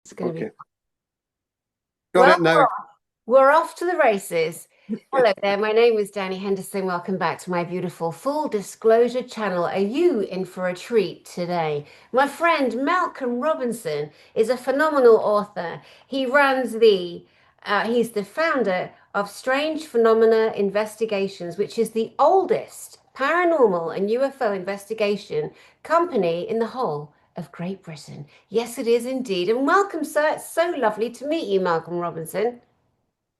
It's going to be Okay. Got well. it now. We're off to the races. Hello there. My name is Dani Henderson. Welcome back to my beautiful full disclosure channel. Are you in for a treat today? My friend Malcolm Robinson is a phenomenal author. He's the founder of Strange Phenomena Investigations, which is the oldest paranormal and UFO investigation company in the whole of Great Britain. Yes, it is indeed. And welcome, sir. It's so lovely to meet you, Malcolm Robinson.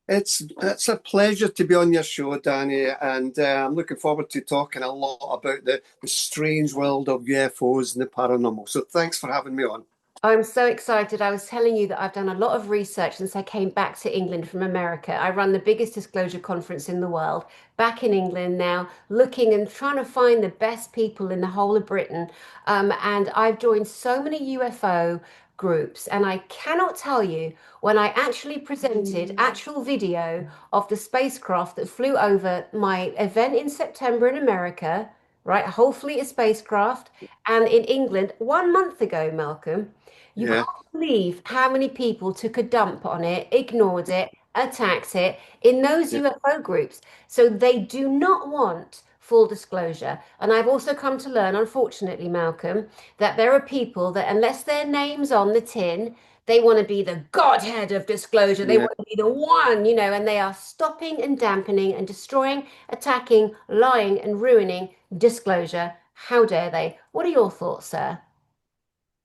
It's a pleasure to be on your show, Danny, and I'm looking forward to talking a lot about the strange world of UFOs and the paranormal. So thanks for having me on. I'm so excited. I was telling you that I've done a lot of research since I came back to England from America. I run the biggest disclosure conference in the world, back in England now, looking and trying to find the best people in the whole of Britain. And I've joined so many UFO groups, and I cannot tell you when I actually presented actual video of the spacecraft that flew over my event in September in America, right? A whole fleet of spacecraft, and in England 1 month ago, Malcolm. You Yeah, can't believe how many people took a dump on it, ignored it, attacked it in those yeah, UFO groups. So they do not want full disclosure. And I've also come to learn, unfortunately, Malcolm, that there are people that, unless their name's on the tin, they want to be the godhead of disclosure. They yeah. want to be the one, and they are stopping and dampening and destroying, attacking, lying, and ruining disclosure. How dare they? What are your thoughts, sir?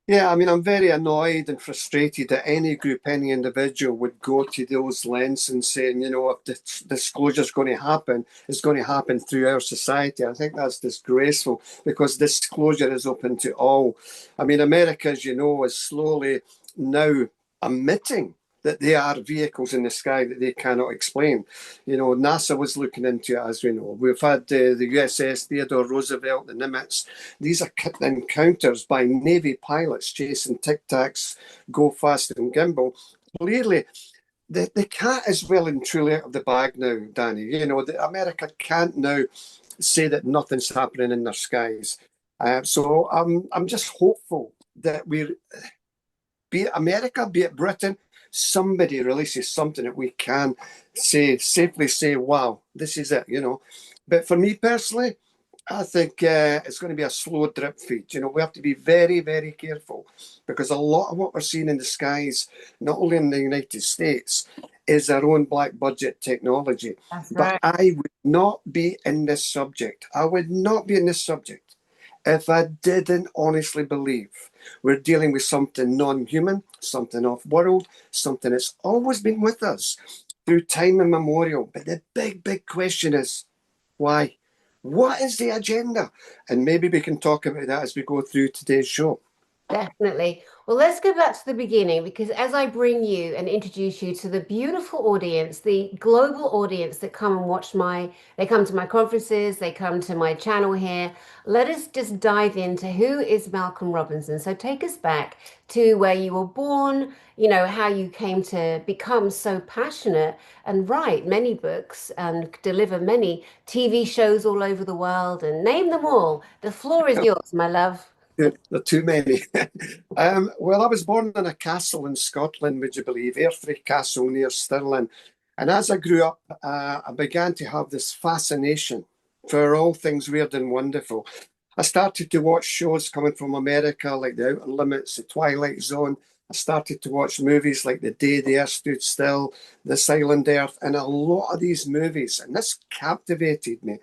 Yeah, I mean, I'm very annoyed and frustrated that any group, any individual would go to those lengths and saying, if disclosure is going to happen, it's going to happen through our society. I think that's disgraceful because disclosure is open to all. I mean, America, as you know, is slowly now admitting that there are vehicles in the sky that they cannot explain. NASA was looking into it, as we know. We've had the USS Theodore Roosevelt, the Nimitz. These are encounters by Navy pilots chasing Tic Tacs, Go Fast and Gimbal. Clearly, the cat is well and truly out of the bag now, Danny. America can't now say that nothing's happening in their skies. So I'm just hopeful that be it America, be it Britain, somebody releases something that we can safely say, wow, this is it. But for me personally, I think it's going to be a slow drip feed. We have to be very, very careful because a lot of what we're seeing in the skies, not only in the United States, is our own black budget technology. That's But right. I would not be in this subject. I would not be in this subject if I didn't honestly believe we're dealing with something non-human, something off-world, something that's always been with us through time immemorial. But the big, big question is, why? What is the agenda? And maybe we can talk about that as we go through today's show. Definitely. Well, let's go back to the beginning because as I bring you and introduce you to the beautiful audience, the global audience that come and they come to my conferences, they come to my channel here. Let us just dive into who is Malcolm Robinson. So take us back to where you were born, how you came to become so passionate and write many books and deliver many TV shows all over the world and name them all. The floor is yours, my love. There are too many. Well, I was born in a castle in Scotland, would you believe? Airthry Castle near Stirling. And as I grew up, I began to have this fascination for all things weird and wonderful. I started to watch shows coming from America, like The Outer Limits, The Twilight Zone. I started to watch movies like The Day the Earth Stood Still, The Silent Earth, and a lot of these movies. And this captivated me.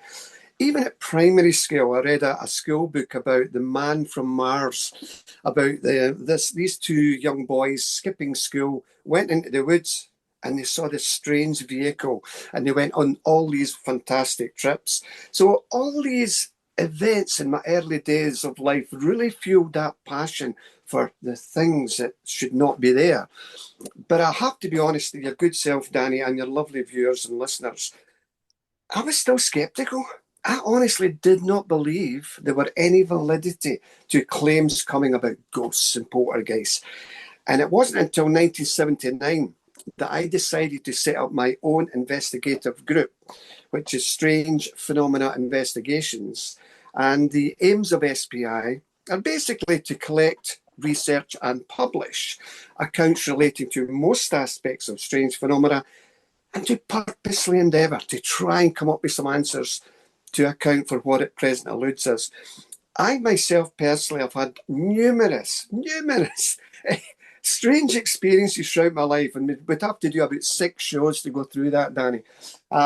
Even at primary school, I read a school book about the man from Mars, about these two young boys skipping school, went into the woods and they saw this strange vehicle and they went on all these fantastic trips. So all these events in my early days of life really fueled that passion for the things that should not be there. But I have to be honest with your good self, Danny, and your lovely viewers and listeners. I was still skeptical. I honestly did not believe there were any validity to claims coming about ghosts and poltergeists. And it wasn't until 1979 that I decided to set up my own investigative group, which is Strange Phenomena Investigations. And the aims of SPI are basically to collect research and publish accounts relating to most aspects of strange phenomena, and to purposely endeavour to try and come up with some answers to account for what at present eludes us. I myself personally have had numerous strange experiences throughout my life, and we'd have to do about 6 shows to go through that, Danny.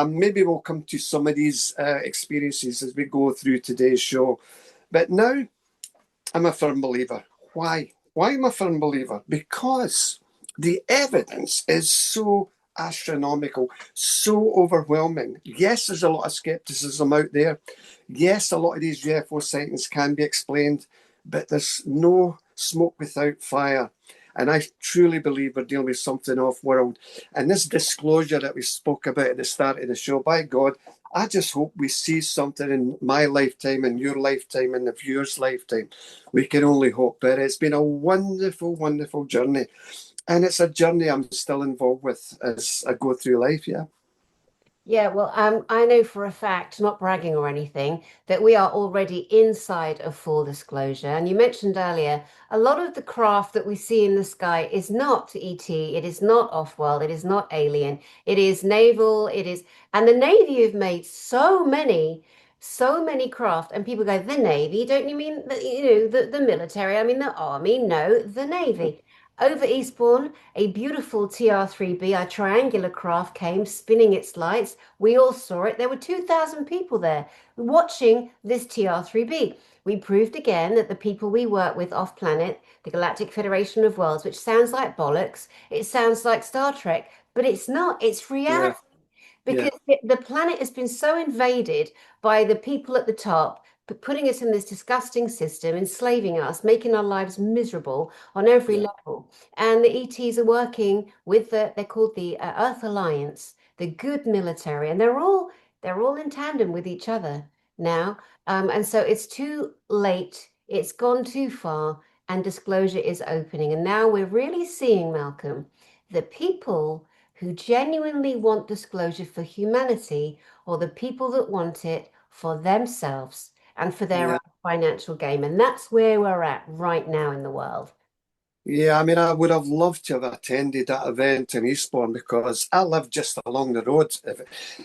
Maybe we'll come to some of these experiences as we go through today's show. But now, I'm a firm believer. Why? Why am I a firm believer? Because the evidence is so astronomical, so overwhelming. Yes, there's a lot of skepticism out there. Yes, a lot of these UFO sightings can be explained, but there's no smoke without fire. And I truly believe we're dealing with something off-world. And this disclosure that we spoke about at the start of the show, by God, I just hope we see something in my lifetime, in your lifetime, in the viewer's lifetime. We can only hope. But it's been a wonderful, wonderful journey. And it's a journey I'm still involved with as I go through life, yeah. Yeah, well, I know for a fact, not bragging or anything, that we are already inside of full disclosure. And you mentioned earlier, a lot of the craft that we see in the sky is not ET, it is not off-world, it is not alien, it is naval, it is, and the Navy have made so many craft, and people go, the Navy, don't you mean the military? I mean the Army? No, the Navy. Over Eastbourne, a beautiful TR-3B, a triangular craft, came spinning its lights. We all saw it. There were 2,000 people there watching this TR-3B. We proved again that the people we work with off planet, the Galactic Federation of Worlds, which sounds like bollocks, it sounds like Star Trek, but it's not, it's Yeah, reality. yeah, Because the planet has been so invaded by the people at the top, putting us in this disgusting system, enslaving us, making our lives miserable on every yeah, level. And the ETs are working with they're called the Earth Alliance, the good military, and they're all in tandem with each other now. And so it's too late, it's gone too far, and disclosure is opening. And now we're really seeing, Malcolm, the people who genuinely want disclosure for humanity, or the people that want it for themselves and for their yeah. own financial gain. And that's where we're at right now in the world. Yeah, I mean, I would have loved to have attended that event in Eastbourne because I lived just along the road.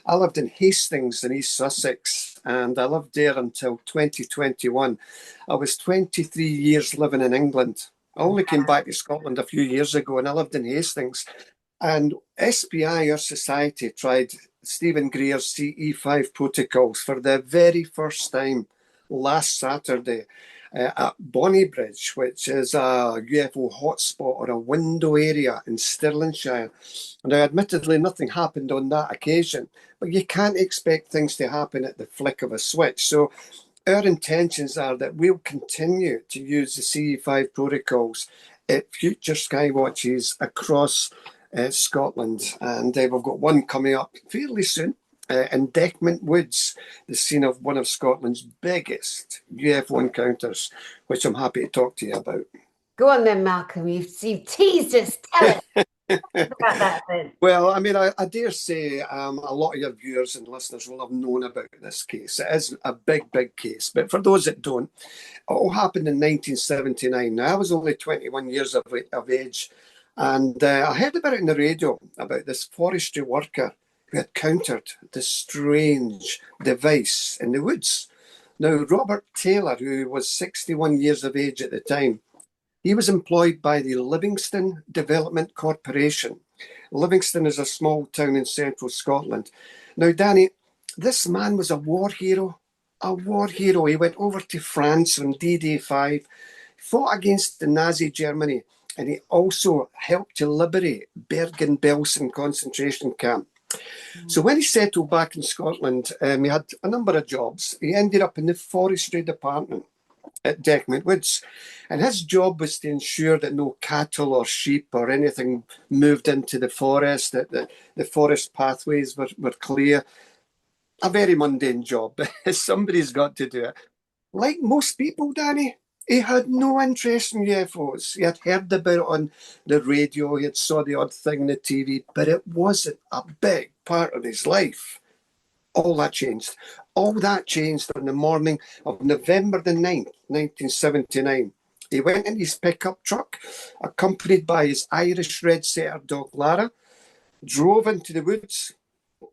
I lived in Hastings in East Sussex, and I lived there until 2021. I was 23 years living in England. I only came back to Scotland a few years ago, and I lived in Hastings. And SPI, our society, tried Stephen Greer's CE5 protocols for the very first time last Saturday at Bonnybridge, which is a UFO hotspot or a window area in Stirlingshire. Now, admittedly, nothing happened on that occasion, but you can't expect things to happen at the flick of a switch. So our intentions are that we'll continue to use the CE5 protocols at future skywatches across Scotland. And we've got one coming up fairly soon in Dechmont Woods, the scene of one of Scotland's biggest UFO encounters, which I'm happy to talk to you about. Go on then, Malcolm. You've teased us. Tell us about that then. Well, I mean, I dare say a lot of your viewers and listeners will have known about this case. It is a big, big case. But for those that don't, it all happened in 1979. Now, I was only 21 years of age, and I heard about it in the radio about this forestry worker who had countered this strange device in the woods. Now, Robert Taylor, who was 61 years of age at the time, he was employed by the Livingston Development Corporation. Livingston is a small town in central Scotland. Now, Danny, this man was a war hero. A war hero. He went over to France on D-Day 5, fought against the Nazi Germany, and he also helped to liberate Bergen-Belsen concentration camp. So when he settled back in Scotland, he had a number of jobs. He ended up in the forestry department at Dechmont Woods. And his job was to ensure that no cattle or sheep or anything moved into the forest, that the forest pathways were clear. A very mundane job. Somebody's got to do it. Like most people, Danny, he had no interest in UFOs. He had heard about it on the radio, he had saw the odd thing on the TV, but it wasn't a big part of his life. All that changed. All that changed on the morning of November the 9th, 1979. He went in his pickup truck, accompanied by his Irish red setter dog Lara, drove into the woods,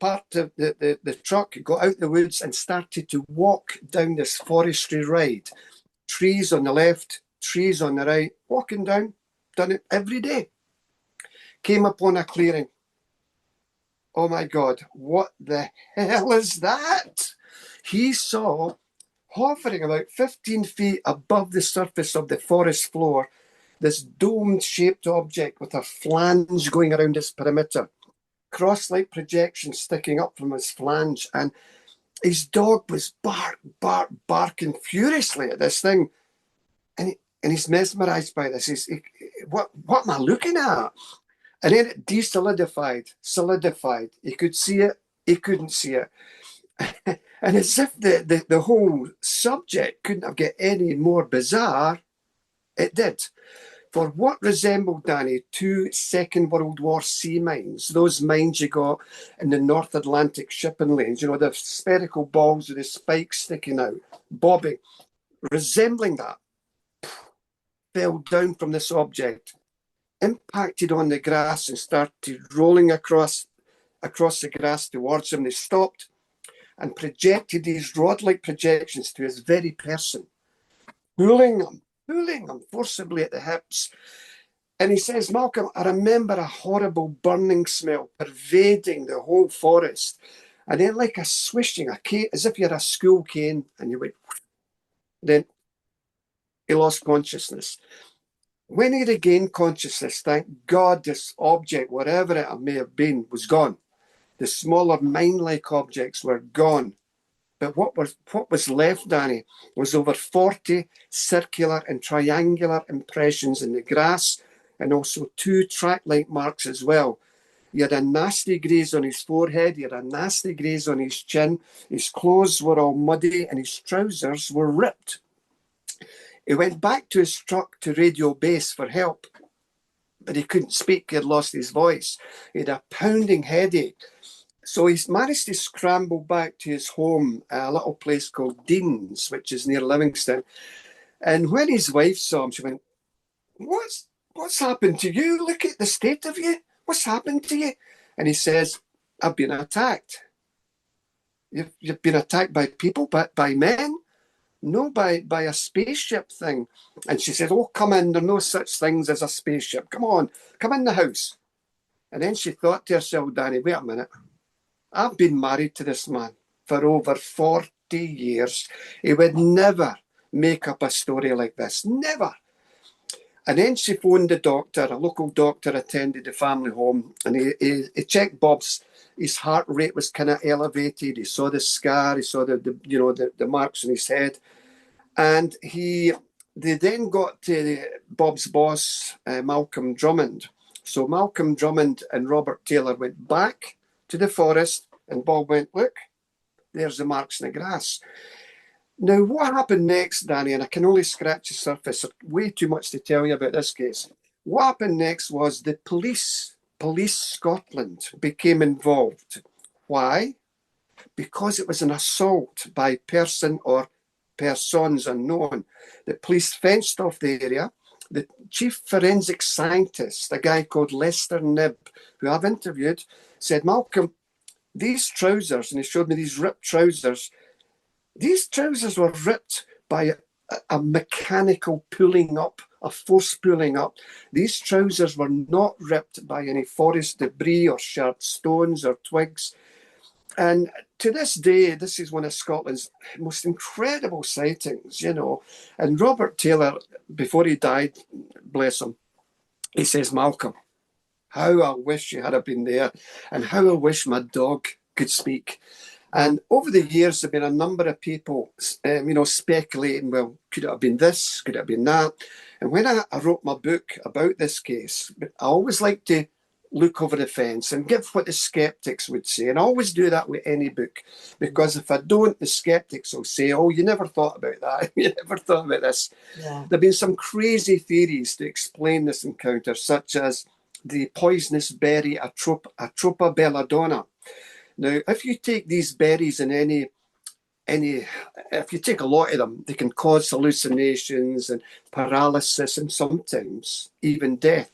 parked the truck, got out the woods and started to walk down this forestry ride. Trees on the left, trees on the right, walking down, done it every day. Came upon a clearing. Oh my God, what the hell is that? He saw, hovering about 15 feet above the surface of the forest floor, this dome-shaped object with a flange going around its perimeter, cross-like projections sticking up from his flange, and his dog was barking furiously at this thing, and he's mesmerised by this. What am I looking at? And then it solidified. He could see it, he couldn't see it. And as if the whole subject couldn't have get any more bizarre, it did. For what resembled, Dani, two Second World War sea mines, those mines you got in the North Atlantic shipping lanes, you know, the spherical balls with the spikes sticking out, bobbing, resembling that, fell down from this object, impacted on the grass and started rolling across the grass towards him. They stopped and projected these rod-like projections to his very person, pulling him forcibly at the hips. And he says, Malcolm, I remember a horrible burning smell pervading the whole forest. And then like a swishing, a cane, as if you had a school cane, and you went, then he lost consciousness. When he regained consciousness, thank God this object, whatever it may have been, was gone. The smaller mine-like objects were gone. But what was left, Dani, was over 40 circular and triangular impressions in the grass, and also 2 track-like marks as well. He had a nasty graze on his forehead, he had a nasty graze on his chin, his clothes were all muddy, and his trousers were ripped. He went back to his truck to radio base for help, but he couldn't speak, he had lost his voice. He had a pounding headache. So he's managed to scramble back to his home, a little place called Deans, which is near Livingston. And when his wife saw him, she went, What's happened to you? Look at the state of you. What's happened to you? And he says, I've been attacked. You've been attacked by people, but by men? No, by a spaceship thing. And she said, oh, come in. There are no such things as a spaceship. Come on, come in the house. And then she thought to herself, Dani, wait a minute. I've been married to this man for over 40 years. He would never make up a story like this. Never. And then she phoned the doctor. A local doctor attended the family home, and he checked Bob's. His heart rate was kind of elevated. He saw the scar. He saw the marks on his head. And they then got to Bob's boss, Malcolm Drummond. So Malcolm Drummond and Robert Taylor went back to the forest, and Bob went, look, there's the marks in the grass. Now, what happened next, Dani, and I can only scratch the surface, way too much to tell you about this case. What happened next was the Police Scotland became involved. Why? Because it was an assault by person or persons unknown. The police fenced off the area. The chief forensic scientist, a guy called Lester Knibb, who I've interviewed, said, Malcolm, these trousers, and he showed me these ripped trousers, these trousers were ripped by a mechanical pulling up, a force pulling up. These trousers were not ripped by any forest debris or sharp stones or twigs. And to this day, this is one of Scotland's most incredible sightings, you know. And Robert Taylor, before he died, bless him, he says, Malcolm, how I wish you had been there, and how I wish my dog could speak. And over the years, there have been a number of people, speculating, well, could it have been this? Could it have been that? And when I wrote my book about this case, I always like to look over the fence and give what the skeptics would say. And I always do that with any book, because if I don't, the skeptics will say, oh, you never thought about that. You never thought about this. Yeah. There have been some crazy theories to explain this encounter, such as the poisonous berry Atropa belladonna. Now, if you take these berries in any any, if you take a lot of them, they can cause hallucinations and paralysis and sometimes even death.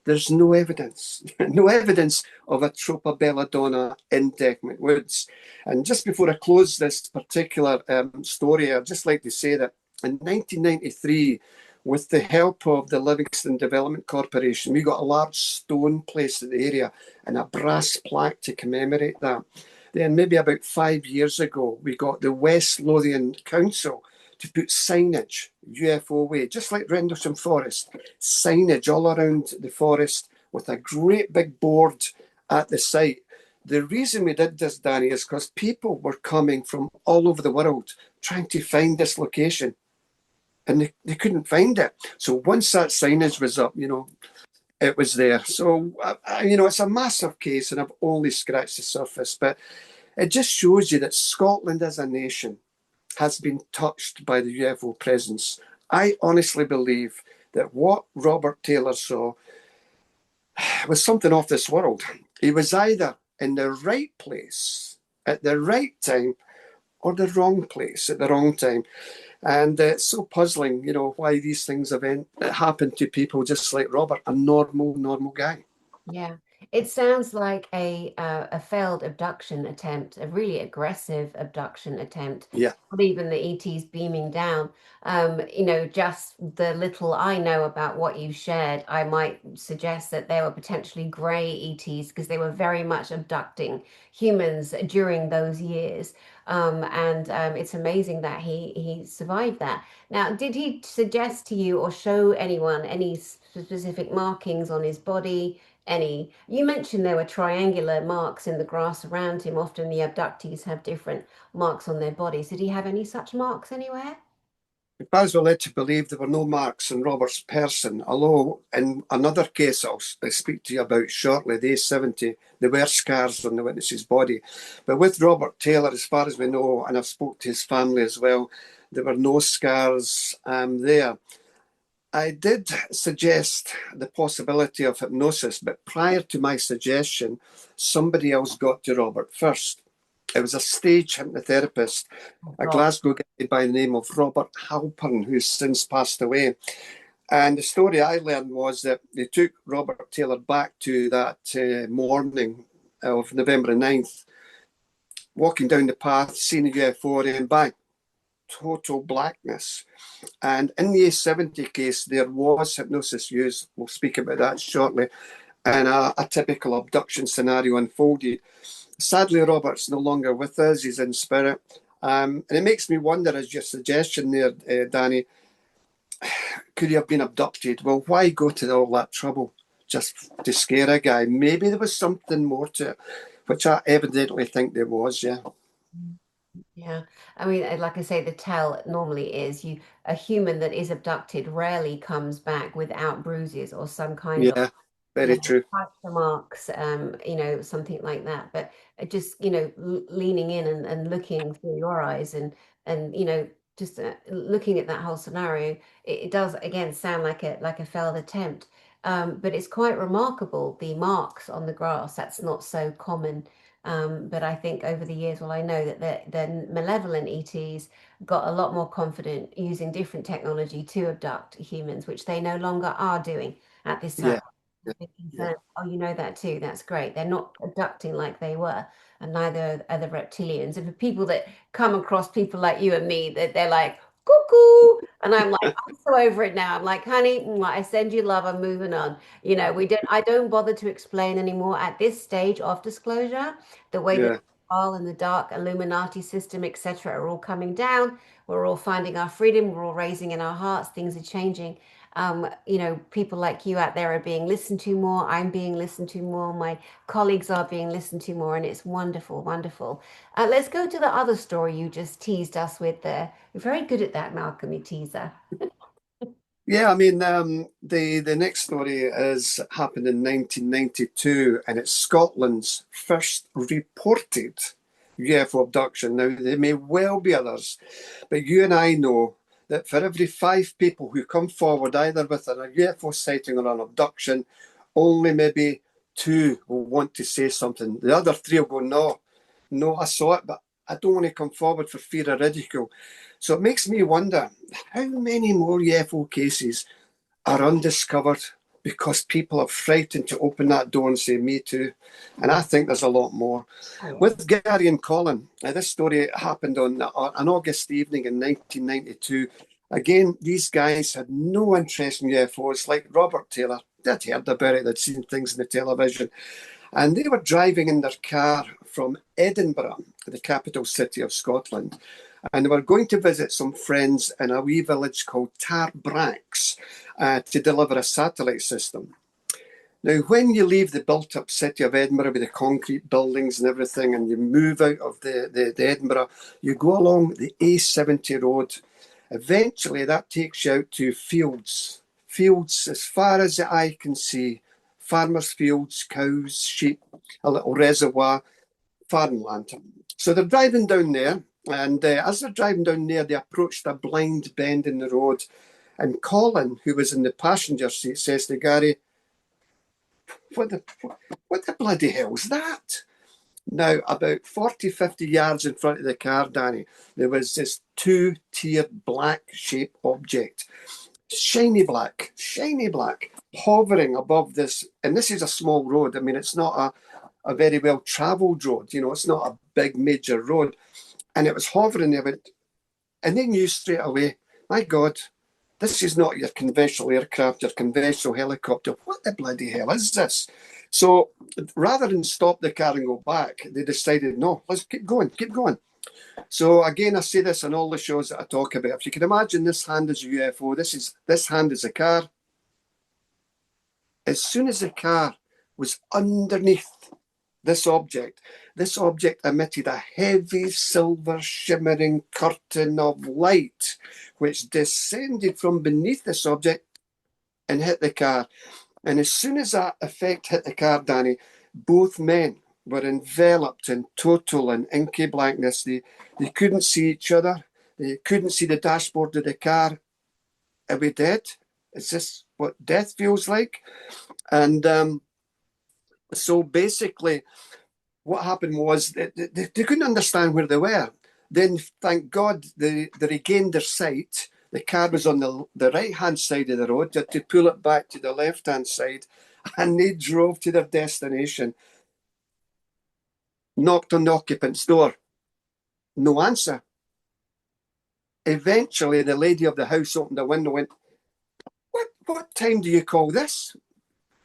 There's no evidence, no evidence of a tropa belladonna in Dechmont Woods. And just before I close this particular story, I'd just like to say that in 1993, with the help of the Livingston Development Corporation, we got a large stone placed in the area and a brass plaque to commemorate that. Then maybe about 5 years ago, we got the West Lothian Council to put signage, UFO way, just like Rendlesham Forest, signage all around the forest with a great big board at the site. The reason we did this, Danny, is because people were coming from all over the world trying to find this location, and they couldn't find it. So once that signage was up, it was there. So, it's a massive case, and I've only scratched the surface, but it just shows you that Scotland as a nation has been touched by the UFO presence. I honestly believe that what Robert Taylor saw was something off this world. He was either in the right place at the right time or the wrong place at the wrong time. And it's so puzzling, why these things happen to people just like Robert, a normal guy. Yeah, it sounds like a failed abduction attempt, a really aggressive abduction attempt. Yeah, Not even the ETs beaming down. Just the little I know about what you shared, I might suggest that they were potentially grey ETs because they were very much abducting humans during those years. And it's amazing that he survived that. Now, did he suggest to you or show anyone any specific markings on his body? Any. You mentioned there were triangular marks in the grass around him. Often the abductees have different marks on their bodies. Did he have any such marks anywhere? as we're led to believe there were no marks on Robert's person, although in another case I'll speak to you about shortly, the A70, there were scars on the witness's body. But with Robert Taylor, as far as we know, and I've spoke to his family as well, there were no scars there. I did suggest the possibility of hypnosis, but prior to my suggestion, somebody else got to Robert first. It was a stage hypnotherapist, Oh, a God. Glasgow guy by the name of Robert Halpern, who's since passed away. And the story I learned was that they took Robert Taylor back to that morning of November 9th, walking down the path, seeing a UFO, and bang, total blackness. And in the A70 case, there was hypnosis used. We'll speak about that shortly. And a typical abduction scenario unfolded. Sadly, Robert's no longer with us. He's in spirit. And it makes me wonder, as your suggestion there, Danny, could he have been abducted? Well, why go to all that trouble just to scare a guy? Maybe there was something more to it, which I evidently think there was, yeah. Yeah, I mean, like I say, the tell normally is a human that is abducted rarely comes back without bruises or some kind of Yeah, very true. fracture marks, something like that. But just, leaning in and looking through your eyes and just looking at that whole scenario, it does again sound like a failed attempt. But it's quite remarkable the marks on the grass. That's not so common. But I think over the years, well, I know that the malevolent ETs got a lot more confident using different technology to abduct humans, which they no longer are doing at this time. Yeah, yeah, Big yeah, concern. Oh, you know that too. That's great. They're not abducting like they were, and neither are the reptilians. And for people that come across people like you and me, that they're like cuckoo, and I'm like, I'm so over it now. I'm like, honey, I send you love. I'm moving on. We don't. I don't bother to explain anymore at this stage of disclosure. The way that yeah, the Cabal and the dark Illuminati system, etc., are all coming down. We're all finding our freedom. We're all raising in our hearts. Things are changing. People like you out there are being listened to more. I'm being listened to more. My colleagues are being listened to more, and it's wonderful, wonderful. Let's go to the other story you just teased us with there. You're very good at that, Malcolm, you teaser. yeah. I mean, the next story is happened in 1992, and it's Scotland's first reported UFO abduction. Now, there may well be others, but you and I know that for every 5 people who come forward either with a UFO sighting or an abduction, only maybe 2 will want to say something. The other 3 will go, no, I saw it, but I don't want to come forward for fear of ridicule. So it makes me wonder how many more UFO cases are undiscovered because people are frightened to open that door and say, me too. And I think there's a lot more. With Gary and Colin, this story happened on an August evening in 1992. Again, these guys had no interest in UFOs, like Robert Taylor. They'd heard about it, they'd seen things in the television. And they were driving in their car from Edinburgh, the capital city of Scotland. And they were going to visit some friends in a wee village called Tarbrax to deliver a satellite system. Now, when you leave the built-up city of Edinburgh with the concrete buildings and everything, and you move out of the Edinburgh, you go along the A70 road. Eventually, that takes you out to fields as far as the eye can see. Farmers' fields, cows, sheep, a little reservoir, farmland. So they're driving down there, and as they're driving down there, they approached a blind bend in the road. And Colin, who was in the passenger seat, says to Gary, what the bloody hell's that? Now, about 40, 50 yards in front of the car, Danny, there was this two-tiered black-shaped object. Shiny black, hovering above this. And this is a small road. I mean, it's not a very well-travelled road. You know, it's not a big major road. And it was hovering there. And they knew straight away, my God, this is not your conventional aircraft, your conventional helicopter. What the bloody hell is this? So rather than stop the car and go back, they decided, no, let's keep going. So again, I say this on all the shows that I talk about. If you can imagine this hand is a UFO, this hand is a car. As soon as the car was underneath this object emitted a heavy silver shimmering curtain of light, which descended from beneath this object and hit the car. And as soon as that effect hit the car, Danny, both men were enveloped in total and inky blackness. They couldn't see each other. They couldn't see the dashboard of the car. Are we dead? Is this what death feels like? And so basically, what happened was they couldn't understand where they were. Then, thank God, they regained their sight. The car was on the right-hand side of the road. They had to pull it back to the left-hand side, and they drove to their destination. Knocked on the occupant's door. No answer. Eventually, the lady of the house opened the window and went, what time do you call this?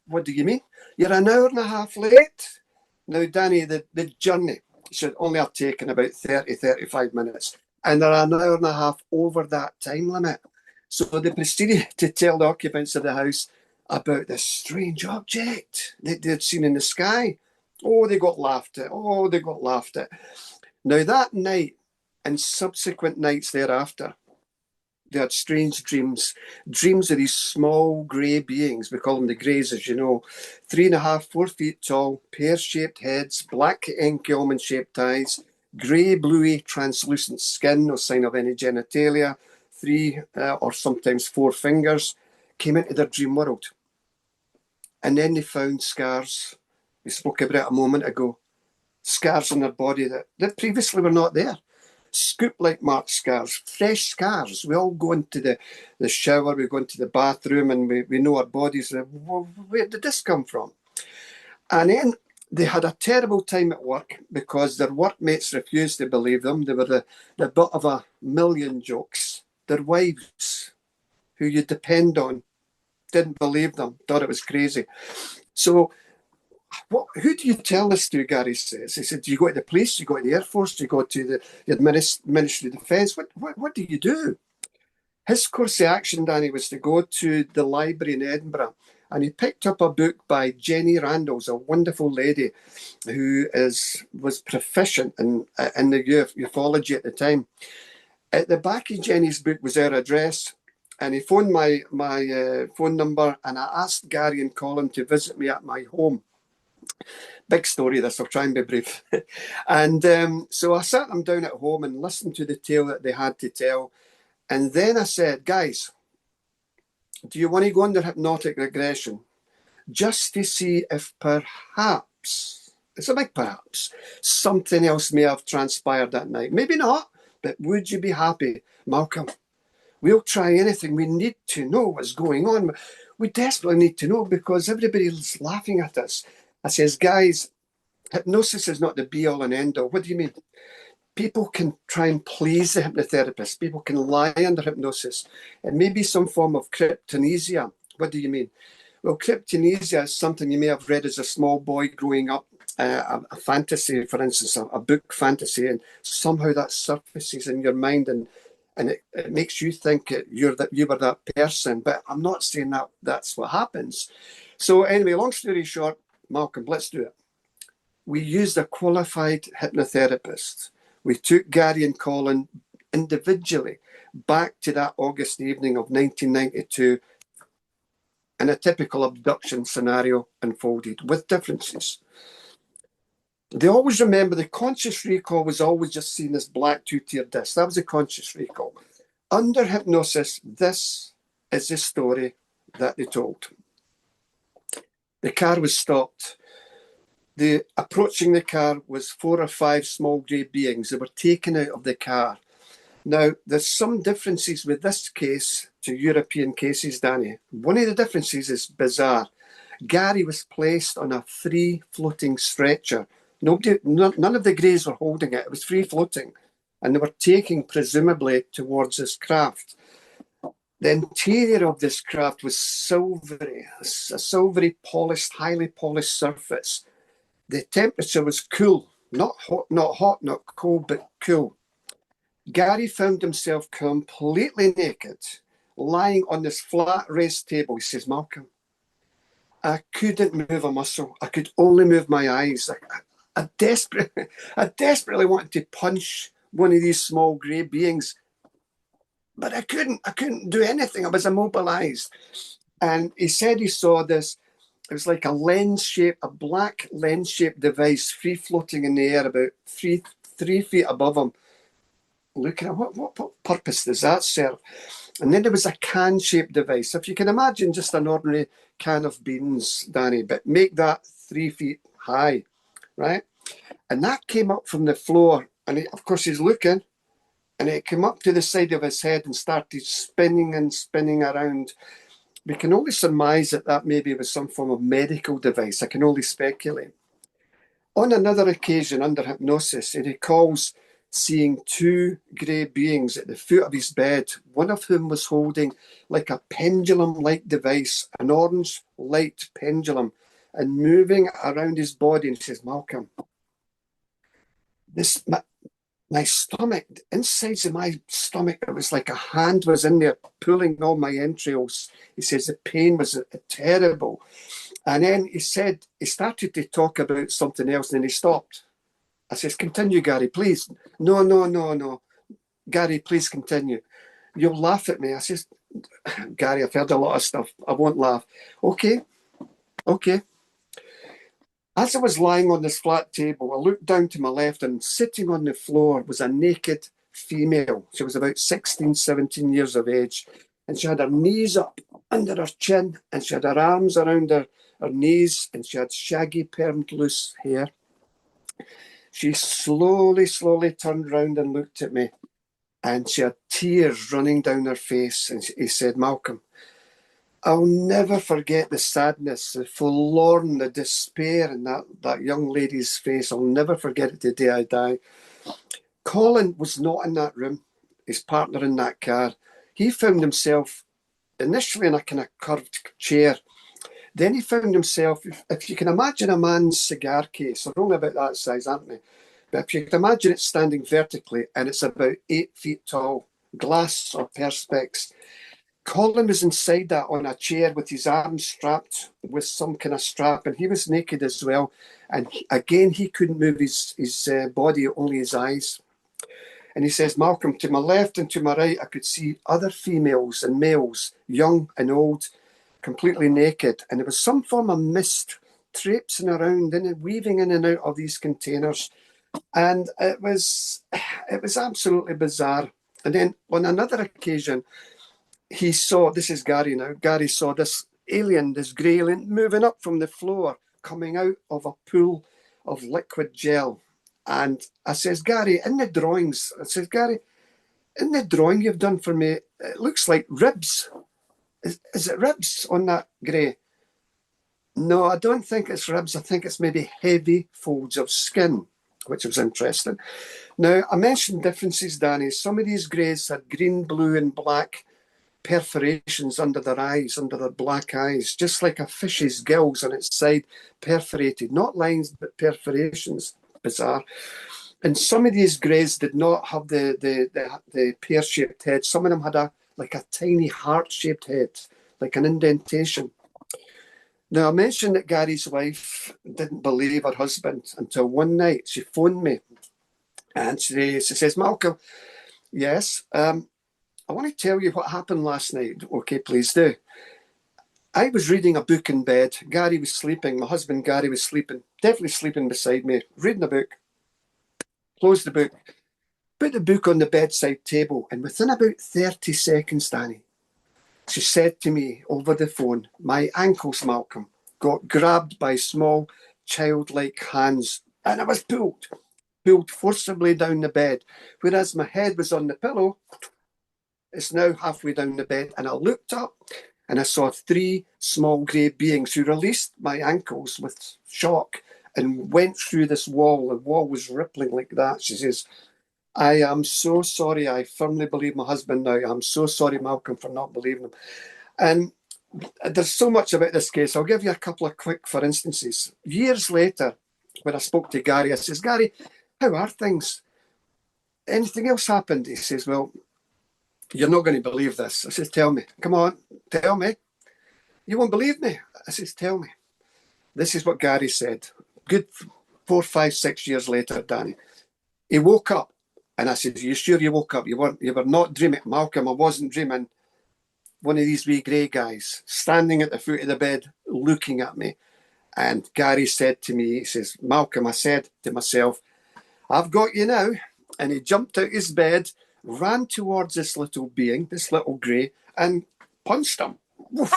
What do you mean? You're an hour and a half late. Now, Danny, the journey should only have taken about 30, 35 minutes. And they're an hour and a half over that time limit. So they proceeded to tell the occupants of the house about this strange object that they'd seen in the sky. Oh, they got laughed at. Now, that night and subsequent nights thereafter, they had strange dreams of these small grey beings. We call them the greys, as you know, 3.5, 4 feet tall, pear-shaped heads, black inky almond-shaped eyes, grey, bluey, translucent skin, no sign of any genitalia, 3 or sometimes 4 fingers, came into their dream world. And then they found scars. We spoke about it a moment ago. Scars on their body that previously were not there. Scoop-like mark scars, fresh scars. We all go into the shower, we go into the bathroom, and we know our bodies. Well, where did this come from? And then they had a terrible time at work because their workmates refused to believe them. They were the butt of a million jokes. Their wives, who you depend on, didn't believe them, thought it was crazy. So who do you tell this to, Gary says? He said, do you go to the police? Do you go to the Air Force? Do you go to the Ministry of Defence? What do you do? His course of action, Danny, was to go to the library in Edinburgh, and he picked up a book by Jenny Randalls, a wonderful lady who was proficient in the ufology at the time. At the back of Jenny's book was her address, and he phoned my phone number, and I asked Gary and Colin to visit me at my home. Big story this, I'll try and be brief. And so I sat them down at home and listened to the tale that they had to tell. And then I said, guys, do you want to go under hypnotic regression just to see if perhaps It's like perhaps something else may have transpired that night. Maybe not, but would you be happy, Malcolm? We'll try anything. We need to know what's going on. We desperately need to know because everybody's laughing at us. I says, guys, hypnosis is not the be-all and end-all. What do you mean? People can try and please the hypnotherapist. People can lie under hypnosis. It may be some form of cryptonesia. What do you mean? Well, cryptonesia is something you may have read as a small boy growing up, a fantasy, for instance, a book fantasy, and somehow that surfaces in your mind and it makes you think you were that person. But I'm not saying that that's what happens. So anyway, long story short, Malcolm, let's do it. We used a qualified hypnotherapist. We took Gary and Colin individually back to that August evening of 1992, and a typical abduction scenario unfolded with differences. They always remember the conscious recall was always just seen as black two-tier disc. That was a conscious recall. Under hypnosis, this is the story that they told. The car was stopped. Approaching the car was 4 or 5 small grey beings that were taken out of the car. Now, there's some differences with this case to European cases, Dani. One of the differences is bizarre. Gary was placed on a free-floating stretcher. None of the greys were holding it. It was free-floating. And they were taking, presumably, towards this craft. The interior of this craft was silvery, a silvery polished, highly polished surface. The temperature was cool, not hot, not cold, but cool. Gary found himself completely naked, lying on this flat raised table. He says, Malcolm, I couldn't move a muscle. I could only move my eyes. I desperately wanted to punch one of these small grey beings, but I couldn't do anything. I was immobilized. And he said he saw this. It was like a black lens-shaped device, free floating in the air about three feet above him. Looking at what purpose does that serve? And then there was a can-shaped device. If you can imagine just an ordinary can of beans, Dani, but make that 3 feet high, right? And that came up from the floor. And of course, he's looking, and it came up to the side of his head and started spinning and spinning around. We can only surmise that maybe was some form of medical device. I can only speculate. On another occasion, under hypnosis, he recalls seeing 2 grey beings at the foot of his bed, one of whom was holding like a pendulum-like device, an orange light pendulum, and moving around his body. And he says, Malcolm, my stomach, insides of my stomach, it was like a hand was in there pulling all my entrails. He says the pain was terrible. And then he said, he started to talk about something else, and then he stopped. I says, continue, Gary, please. No. Gary, please continue. You'll laugh at me. I says, Gary, I've heard a lot of stuff. I won't laugh. Okay. As I was lying on this flat table, I looked down to my left, and sitting on the floor was a naked female. She was about 16, 17 years of age. And she had her knees up under her chin, and she had her arms around her knees, and she had shaggy, permed, loose hair. She slowly turned round and looked at me, and she had tears running down her face. And he said, Malcolm, I'll never forget the sadness, the forlorn, the despair in that young lady's face. I'll never forget it the day I die. Colin was not in that room, his partner in that car. He found himself initially in a kind of curved chair. Then he found himself, if you can imagine a man's cigar case, they're only about that size, aren't they? But if you can imagine it standing vertically, and it's about 8 feet tall, glass or perspex. Colin was inside that on a chair with his arms strapped with some kind of strap, and he was naked as well. And again, he couldn't move his body, only his eyes. And he says, Malcolm, to my left and to my right, I could see other females and males, young and old, completely naked. And there was some form of mist traipsing around and weaving in and out of these containers. And it was absolutely bizarre. And then on another occasion, he saw, this is Gary now, Gary saw this alien, this grey alien, moving up from the floor, coming out of a pool of liquid gel. And I says, Gary, in the drawings, I says, Gary, in the drawing you've done for me, it looks like ribs. Is it ribs on that grey? No, I don't think it's ribs. I think it's maybe heavy folds of skin, which was interesting. Now, I mentioned differences, Danny. Some of these greys had green, blue, and black perforations under their eyes, under their black eyes, just like a fish's gills on its side, perforated. Not lines, but perforations. Bizarre. And some of these greys did not have the pear-shaped head. Some of them had like a tiny heart-shaped head, like an indentation. Now, I mentioned that Gary's wife didn't believe her husband until one night she phoned me and she says, Malcolm, yes, I want to tell you what happened last night. Okay, please do. I was reading a book in bed. Gary was sleeping. My husband, Gary, was sleeping, definitely sleeping beside me, reading a book. Closed the book, put the book on the bedside table, and within about 30 seconds, Danny, she said to me over the phone, my ankles, Malcolm, got grabbed by small childlike hands, and I was pulled forcibly down the bed, whereas my head was on the pillow. It's now halfway down the bed, and I looked up and I saw 3 small grey beings who released my ankles with shock and went through this wall. The wall was rippling like that. She says, I am so sorry. I firmly believe my husband now. I'm so sorry, Malcolm, for not believing him. And there's so much about this case. I'll give you a couple of quick for instances. Years later, when I spoke to Gary, I says, Gary, how are things? Anything else happened? He says, well, you're not going to believe this. I says, tell me. Come on, tell me. You won't believe me. I says, tell me. This is what Gary said. Good 4, 5, 6 years later, Danny. He woke up and I said, are you sure you woke up? You were not dreaming. Malcolm, I wasn't dreaming. One of these wee grey guys standing at the foot of the bed looking at me. And Gary said to me, he says, Malcolm, I said to myself, I've got you now. And he jumped out his bed, ran towards this little being, this little grey, and punched him. Woof.